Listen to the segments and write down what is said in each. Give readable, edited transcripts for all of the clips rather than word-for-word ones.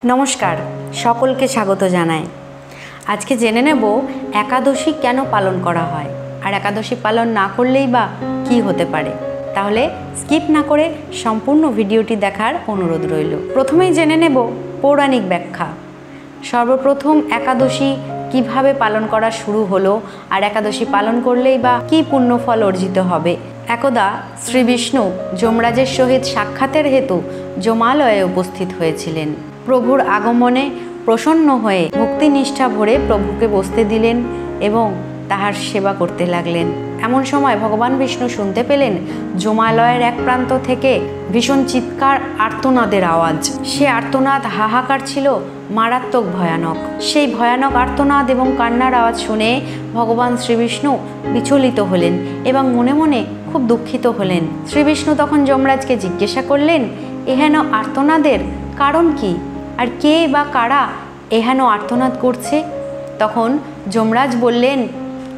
नमस्कार सकलके स्वागत जानाई। आज के जेने नेब एकादशी केन पालन करा हय और एकादशी पालन ना करलेई बा कि होते पारे। ताहले स्किप ना करे सम्पूर्ण भिडियोटी देखार अनुरोध रइल। प्रथमेई जेने नेब पौराणिक व्याख्या। सर्वप्रथम एकादशी किभाबे पालन करा शुरू हलो और एकादशी पालन करलेई बा कि पुण्यफल अर्जित हबे। एकदा श्री विष्णु যমরাজের सहित साक्षातेर हेतु যমালয়ে उपस्थित हयेछिलेन। प्रभुर आगमने प्रसन्न हये भक्तिनिष्ठा भरे प्रभुके बसते दिलेन एवं ताहार सेवा करते लागलेन। एमन समय भगवान विष्णु शुनते पेलेन যমালয়ের एक प्रान्त थेके भीषण चित्कार आर्तनादेर आवाज। से आर्तनाद हाहाकार छिलो मारात्मक भयानक। सेई भयानक आर्तनाद एवं कान्नार आवाज शुने भगवान श्री विष्णु विचलित हलेन एवं मने मने खूब दुखित हलेन। श्री विष्णु तखन যমরাজকে जिज्ञासा करलेन एहेन आर्तनादेर कारण कि और के बा कारा एहेन आर्तनाद करछे। तखन যমরাজ बोललेन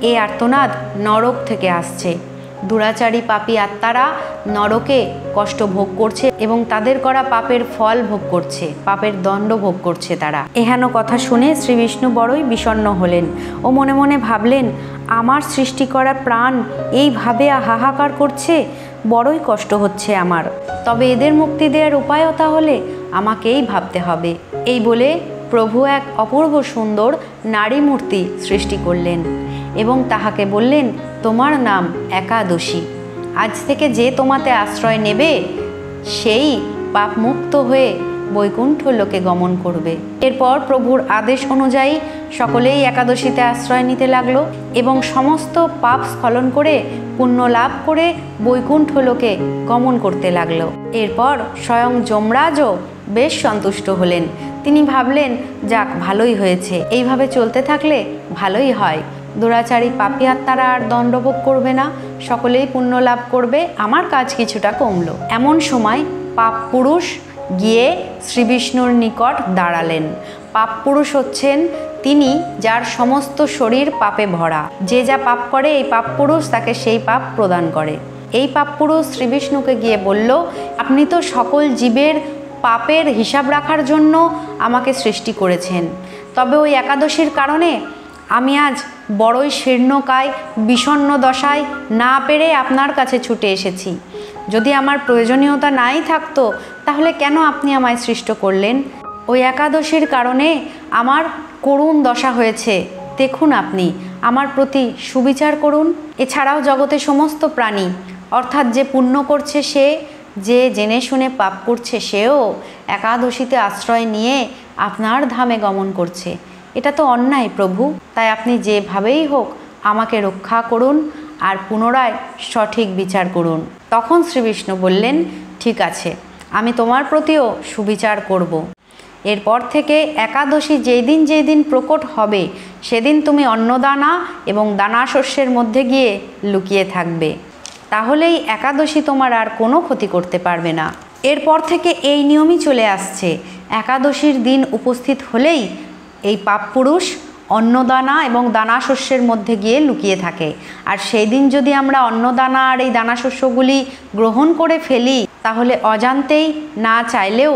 ए आर्तनाद नरक थेके आसछे। दुराचारी पापी आत्मारा नरके कष्ट भोग करछे एवं तादेर करा पापेर फल भोग करछे, पापेर दंड भोग करछे तारा। एहेन कथा शुने श्री विष्णु बड़ई विषण्ण हलेन ओ मने मने भाबलेन आमार सृष्टि करा प्राण एई भावे हाहाकार करछे, बड़ई कष्ट हच्छे आमार। तबे एदेर मुक्ति देওয়ার उपाय ताहले आमाकेई भाबते हबे। एई बोले प्रभु एक अपूर्व सुंदर नारी मूर्ति सृष्टि करलेन एवं ताहाके बोललेन तोमार नाम एकादशी। आज थेके जे तोमाते आश्रय नेबे सेई पाप मुक्त हये बैकुंठ लोके गमन करबे। एरपर प्रभुर आदेश अनुयायी सकलेई एकादशीते आश्रय निते लागलो एवं समस्त पाप स्खलन करे पुण्य लाभ करे बैकुंठ लोके गमन करते लागलो। एरपर स्वयं যমরাজও बेश सन्तुष्ट हलेन। तिनी भाबलेन जाक भालोई हयेछे, एइभावे चलते थाकले भालोई हय। दुराचारी पापी आत्मारा आर दंडभोग करबे ना, सकलेई पुण्य लाभ करबे, आमार काज किछुटा कमलो। एमन समय पाप पुरुष गिये श्री विष्णुर निकट दाड़ालेन। पाप पुरुष हच्छेन तिनी जार समस्त शरीर पापे भरा। जे जा पाप करे एई पाप पुरुष ताके सेई पाप प्रदान करे। एई पाप पुरुष श्री विष्णुके गिये बोललो आपनि तो सकल जीवेर पापेर हिसाब राखार जन्य आमाके सृष्टि करेछेन, तबे ओई एकादशीर कारणे आमी आज बड़ई शीर्णकाय विषण्ण दशाय ना पेरे आपनार काछे छुटे एसेछि। यदि आमार प्रयोजनीयता नाई थाकतो ताहले केन आपनि आमाय सृष्ट करलेन? ओई एकादशीर कारणे आमार करुण दशा हयेछे। देखुन आपनि आमार प्रति सुविचार करुन। एछाड़ाओ जगते समस्त प्राणी अर्थात जे पुण्य करछे से, जे जेने शुने पाप करछे सेओ एकादशीते आश्रय निये आपनार धामे गमन करछे। এটা তো অন্যায় প্রভু, তাই আপনি যেভাবেই হোক আমাকে রক্ষা করুন আর পুনরায় সঠিক বিচার করুন। তখন শ্রী বিষ্ণু বললেন ঠিক আছে, আমি তোমার প্রতিও সুবিচার করব। এরপর থেকে একাদশী যেই দিন প্রকট হবে সেদিন তুমি অন্নদানা এবং দানা শস্যের মধ্যে গিয়ে লুকিয়ে থাকবে, তাহলেই একাদশী তোমার আর কোনো ক্ষতি করতে পারবে না। এরপর থেকে এই নিয়মই চলে আসছে। একাদশীর দিন উপস্থিত হলেই এই পাপ পুরুষ অন্নদানা এবং দানা শস্যের মধ্যে গিয়ে লুকিয়ে থাকে। আর সেই দিন যদি আমরা অন্নদানা আর এই দানা শস্যগুলি গ্রহণ করে ফেলি তাহলে অজান্তেই না চাইলেও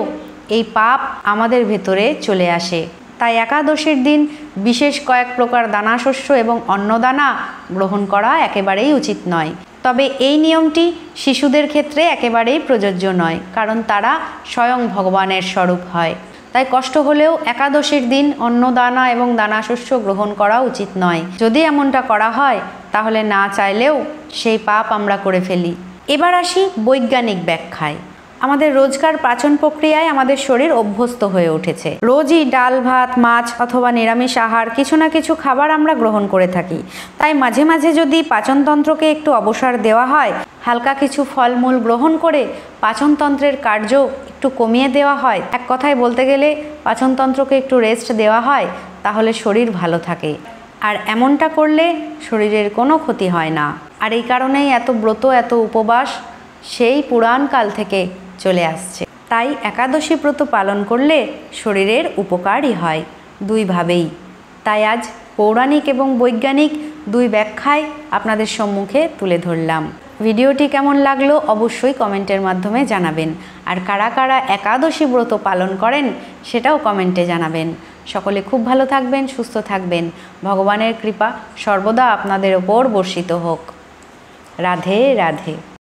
এই পাপ আমাদের ভেতরে চলে আসে। তাই একাদশীর দিন বিশেষ কয়েক প্রকার দানা শস্য এবং অন্নদানা গ্রহণ করা একেবারেই উচিত নয়। তবে এই নিয়মটি শিশুদের ক্ষেত্রে একেবারেই প্রযোজ্য নয়, কারণ তারা স্বয়ং ভগবানের স্বরূপ হয়। তাই কষ্ট হলেও একাদশীর দিন অন্নদানা এবং দানা শস্য গ্রহণ করা উচিত নয়। যদি এমনটা করা হয় তাহলে না চাইলেও সেই পাপ আমরা করে ফেলি। এবার আসি বৈজ্ঞানিক ব্যাখ্যায়। আমাদের রোজকার পাচন প্রক্রিয়ায় আমাদের শরীর অভ্যস্ত হয়ে উঠেছে। রোজই ডাল ভাত মাছ অথবা নিরামিষ আহার কিছু না কিছু খাবার আমরা গ্রহণ করে থাকি। তাই মাঝে মাঝে যদি পাচনতন্ত্রকে একটু অবসর দেওয়া হয়, হালকা কিছু ফলমূল গ্রহণ করে পাচনতন্ত্রের কার্য একটু কমিয়ে দেওয়া হয়, এক কথায় বলতে গেলে পাচনতন্ত্রকে একটু রেস্ট দেওয়া হয়, তাহলে শরীর ভালো থাকে। আর এমনটা করলে শরীরের কোনো ক্ষতি হয় না। আর এই কারণেই এত ব্রত এত উপবাস সেই পুরাণকাল থেকে চলে আসছে। তাই একাদশী ব্রত পালন করলে শরীরের উপকারই হয় দুইভাবেই। তাই আজ পৌরাণিক এবং বৈজ্ঞানিক দুই ব্যাখ্যায় আপনাদের সম্মুখে তুলে ধরলাম। ভিডিওটি কেমন লাগলো অবশ্যই কমেন্টের মাধ্যমে জানাবেন। আর কারা কারা একাদশী ব্রত পালন করেন সেটাও কমেন্টে জানাবেন। সকলে খুব ভালো থাকবেন, সুস্থ থাকবেন। ভগবানের কৃপা সর্বদা আপনাদের ওপর বর্ষিত হোক। রাধে রাধে।